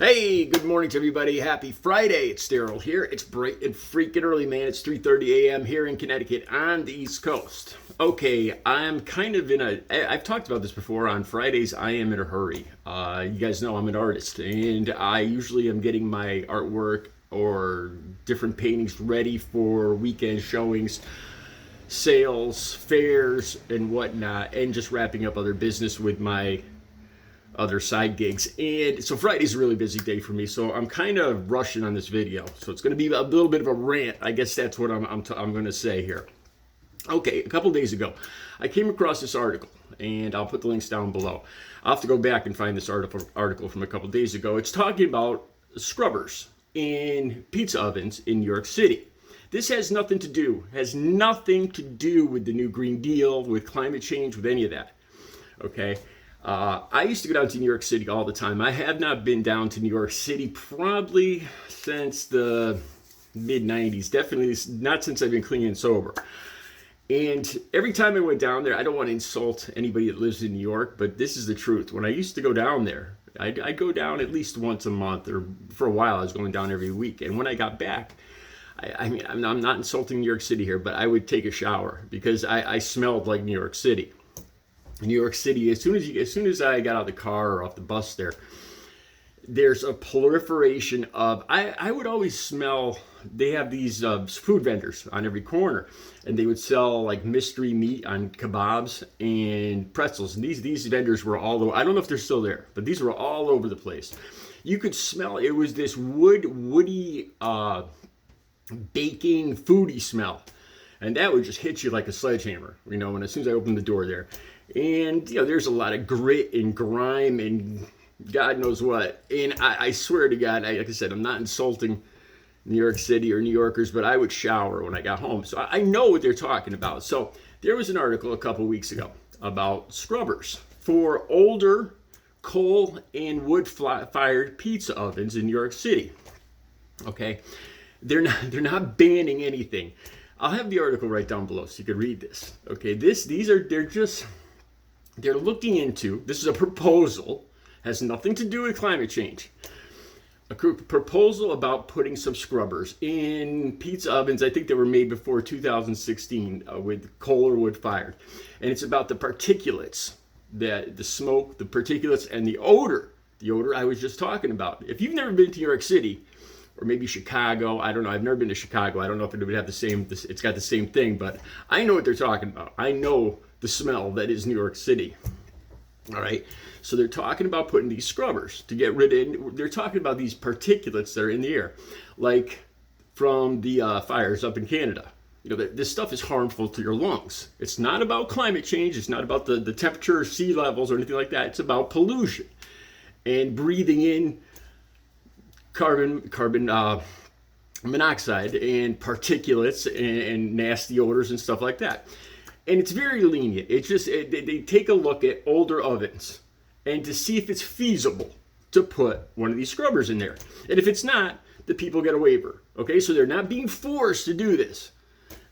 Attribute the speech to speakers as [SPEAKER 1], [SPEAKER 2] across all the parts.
[SPEAKER 1] Hey, good morning to everybody. Happy Friday. It's Daryl here. It's bright and freaking early, man. It's 3:30 a.m. here in Connecticut on the East Coast. Okay, I'm kind of I've talked about this before. On Fridays, I am in a hurry. You guys know I'm an artist, and I usually am getting my artwork or different paintings ready for weekend showings, sales, fairs, and whatnot, and just wrapping up other business with my other side gigs. And so Friday's a really busy day for me, so I'm kind of rushing on this video. So it's going to be a little bit of a rant. I guess that's what I'm going to say here. Okay, a couple days ago, I came across this article, and I'll put the links down below. I'll have to go back and find this article from a couple days ago. It's talking about scrubbers in pizza ovens in New York City. This has nothing to do with the new Green Deal, with climate change, with any of that. Okay. I used to go down to New York City all the time. I have not been down to New York City probably since the mid 90s. Definitely not since I've been clean and sober. And every time I went down there, I don't want to insult anybody that lives in New York, but this is the truth. When I used to go down there, I'd go down at least once a month, or for a while I was going down every week. And when I got back, I mean, I'm not insulting New York City here, but I would take a shower because I smelled like New York City. New York City, as soon as I got out of the car or off the bus there's a proliferation of, I would always smell, they have these food vendors on every corner, and they would sell like mystery meat on kebabs and pretzels. And these vendors were all over, I don't know if they're still there, but these were all over the place. You could smell, it was this woody, baking, foodie smell. And that would just hit you like a sledgehammer, when as soon as I opened the door there. And, there's a lot of grit and grime and God knows what. And I swear to God, like I said, I'm not insulting New York City or New Yorkers, but I would shower when I got home. So I know what they're talking about. So there was an article a couple weeks ago about scrubbers for older coal and wood-fired pizza ovens in New York City. Okay, they're not banning anything. I'll have the article right down below so you can read this. Okay, they're looking into, this is a proposal, has nothing to do with climate change. A proposal about putting some scrubbers in pizza ovens, I think they were made before 2016 with coal or wood fired. And it's about the particulates, the smoke, the particulates, and the odor I was just talking about. If you've never been to New York City, or maybe Chicago, I don't know, I've never been to Chicago, I don't know if it would have it's got the same thing, but I know what they're talking about. I know the smell that is New York City. All right, so they're talking about putting these scrubbers to get rid of, they're talking about these particulates that are in the air, like from the fires up in Canada. This stuff is harmful to your lungs. It's not about climate change, it's not about the temperature, sea levels, or anything like that. It's about pollution and breathing in carbon monoxide and particulates and nasty odors and stuff like that. And it's very lenient. It's just they take a look at older ovens and to see if it's feasible to put one of these scrubbers in there. And if it's not, the people get a waiver. Okay, so they're not being forced to do this.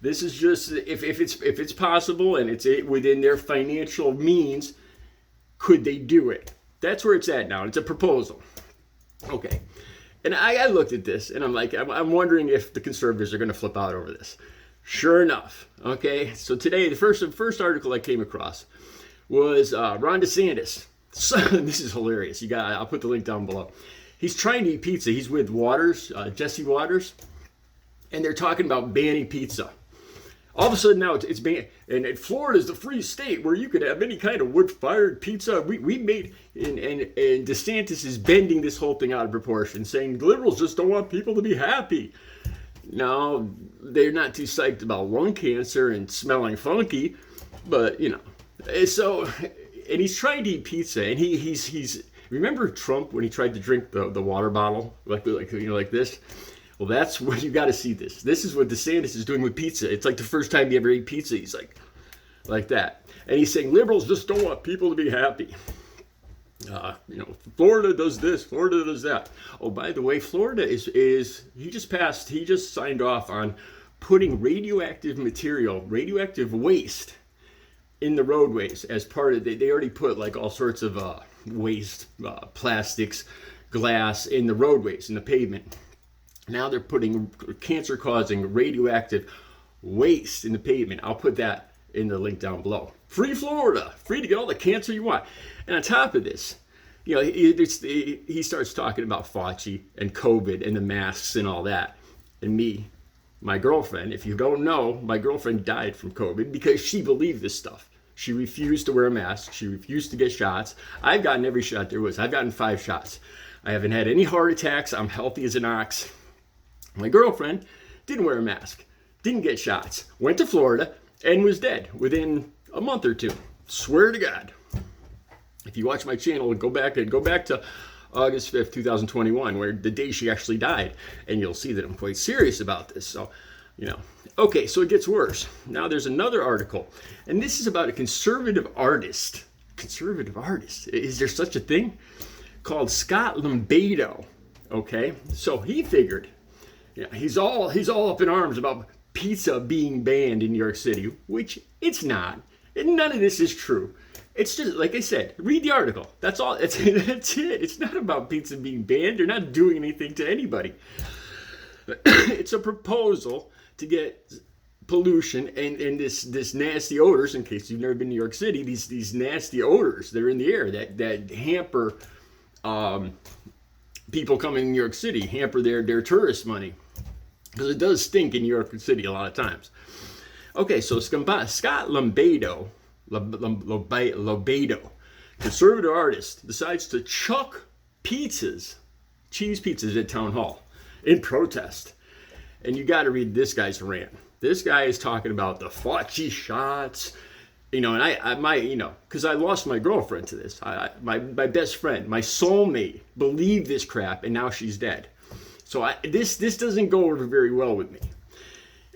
[SPEAKER 1] This is just if it's possible and it's within their financial means, could they do it? That's where it's at now. It's a proposal. Okay. And I looked at this and I'm like, I'm wondering if the conservatives are going to flip out over this. Sure enough. Okay. So today, the first article I came across was Ron DeSantis. So, this is hilarious. I'll put the link down below. He's trying to eat pizza. He's with Jesse Waters, and they're talking about banning pizza. All of a sudden now it's banned, and Florida is the free state where you could have any kind of wood-fired pizza. We made, and DeSantis is bending this whole thing out of proportion, saying liberals just don't want people to be happy. No, they're not too psyched about lung cancer and smelling funky, but so, and he's trying to eat pizza, and he's remember Trump when he tried to drink the water bottle like this. Well, that's what you got to see this. This is what DeSantis is doing with pizza. It's like the first time he ever ate pizza. He's like that. And he's saying liberals just don't want people to be happy. Florida does this, Florida does that. Oh, by the way, Florida he just signed off on putting radioactive waste in the roadways as part of, they already put like all sorts of waste, plastics, glass in the roadways, in the pavement. Now they're putting cancer-causing radioactive waste in the pavement. I'll put that in the link down below. Free Florida, free to get all the cancer you want. And on top of this, he starts talking about Fauci and COVID and the masks and all that. And me, my girlfriend, if you don't know, my girlfriend died from COVID because she believed this stuff. She refused to wear a mask. She refused to get shots. I've gotten every shot there was. I've gotten 5 shots. I haven't had any heart attacks. I'm healthy as an ox. My girlfriend didn't wear a mask, didn't get shots, went to Florida, and was dead within a month or 2. Swear to God. If you watch my channel, go back to August 5th, 2021, where the day she actually died, and you'll see that I'm quite serious about this. So, Okay, so it gets worse. Now there's another article, and this is about a conservative artist. Conservative artist? Is there such a thing? Called Scott Lombardo. Okay, so he figured, he's all up in arms about pizza being banned in New York City, which it's not. And none of this is true. It's just, like I said, read the article. That's all. That's it. It's not about pizza being banned. They're not doing anything to anybody. It's a proposal to get pollution and this nasty odors, in case you've never been to New York City, these nasty odors that are in the air that hamper people coming to New York City, hamper their tourist money. Because it does stink in New York City a lot of times. Okay, so Scott Lombardo, conservative artist, decides to chuck cheese pizzas at Town Hall in protest. And you got to read this guy's rant. This guy is talking about the Fauci shots, because I lost my girlfriend to this. My best friend, my soulmate, believed this crap, and now she's dead. So this doesn't go over very well with me.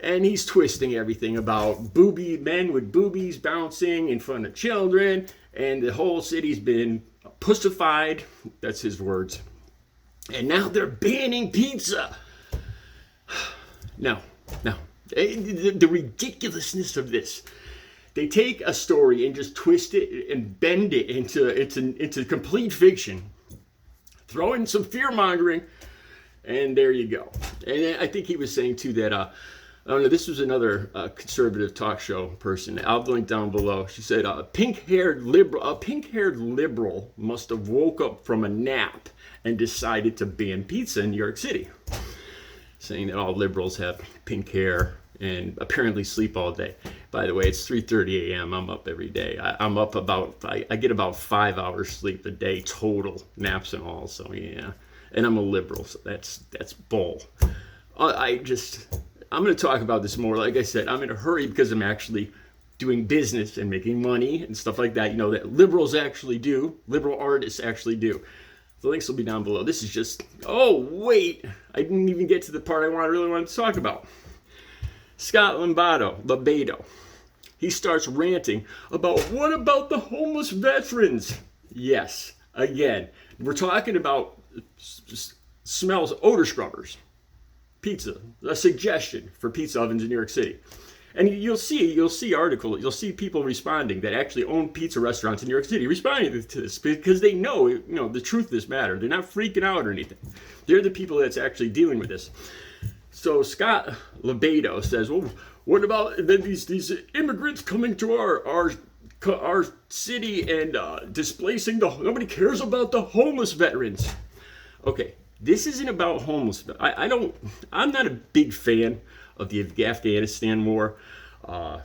[SPEAKER 1] And he's twisting everything about men with boobies bouncing in front of children, and the whole city's been pussified. That's his words. And now they're banning pizza. No. The ridiculousness of this. They take a story and just twist it and bend it into complete fiction. Throw in some fear-mongering, and there you go. And I think he was saying, too, that, I don't know, this was another conservative talk show person. I'll link down below. She said, a pink-haired liberal must have woke up from a nap and decided to ban pizza in New York City. Saying that all liberals have pink hair and apparently sleep all day. By the way, it's 3:30 a.m. I'm up every day. I get about 5 hours sleep a day total, naps and all. So yeah, and I'm a liberal, so that's bull. I'm going to talk about this more. Like I said, I'm in a hurry because I'm actually doing business and making money and stuff like that. That liberals actually do. Liberal artists actually do. The links will be down below. This is just, oh, wait. I didn't even get to the part I really wanted to talk about. Scott Lombardo. He starts ranting about, what about the homeless veterans? Yes, again, we're talking about smells, odor scrubbers. Pizza, a suggestion for pizza ovens in New York City. And you'll see people responding that actually own pizza restaurants in New York City responding to this because they know, the truth of this matter. They're not freaking out or anything. They're the people that's actually dealing with this. So Scott Lombardo says, well, what about these immigrants coming to our city and displacing nobody cares about the homeless veterans. Okay, this isn't about homeless. I'm not a big fan of the Afghanistan war, the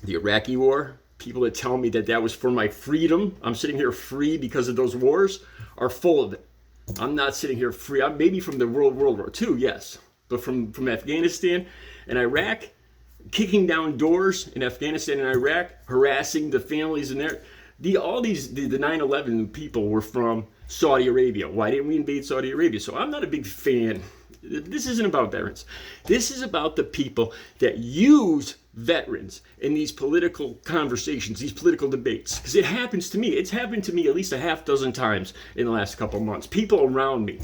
[SPEAKER 1] Iraqi war. People that tell me that was for my freedom, I'm sitting here free because of those wars, are full of it. I'm not sitting here free. I'm maybe from the World War II, yes, but from Afghanistan and Iraq, kicking down doors in Afghanistan and Iraq, harassing the families in there. The 9/11 people were from Saudi Arabia. Why didn't we invade Saudi Arabia? So I'm not a big fan. This isn't about veterans. This is about the people that use veterans in these political conversations, these political debates. Because it happens to me. It's happened to me at least a half dozen times in the last couple months. People around me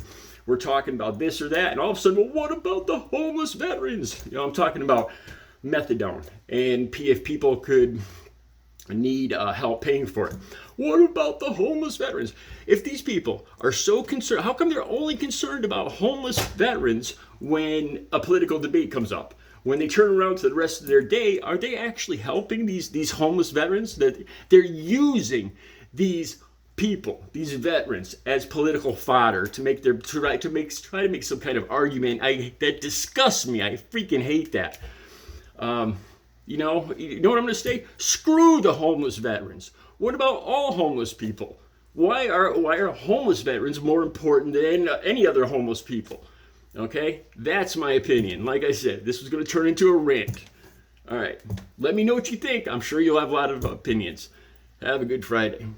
[SPEAKER 1] were talking about this or that, and all of a sudden, well, what about the homeless veterans? I'm talking about methadone. And if people could need help paying for it. What about the homeless veterans? If these people are so concerned, how come they're only concerned about homeless veterans when a political debate comes up? When they turn around to the rest of their day, are they actually helping these homeless veterans? That they're using these people, these veterans, as political fodder to make their try to make some kind of argument. That disgusts me. I freaking hate that. You know what I'm going to say? Screw the homeless veterans. What about all homeless people? Why are homeless veterans more important than any other homeless people? Okay, that's my opinion. Like I said, this was going to turn into a rant. All right, let me know what you think. I'm sure you'll have a lot of opinions. Have a good Friday.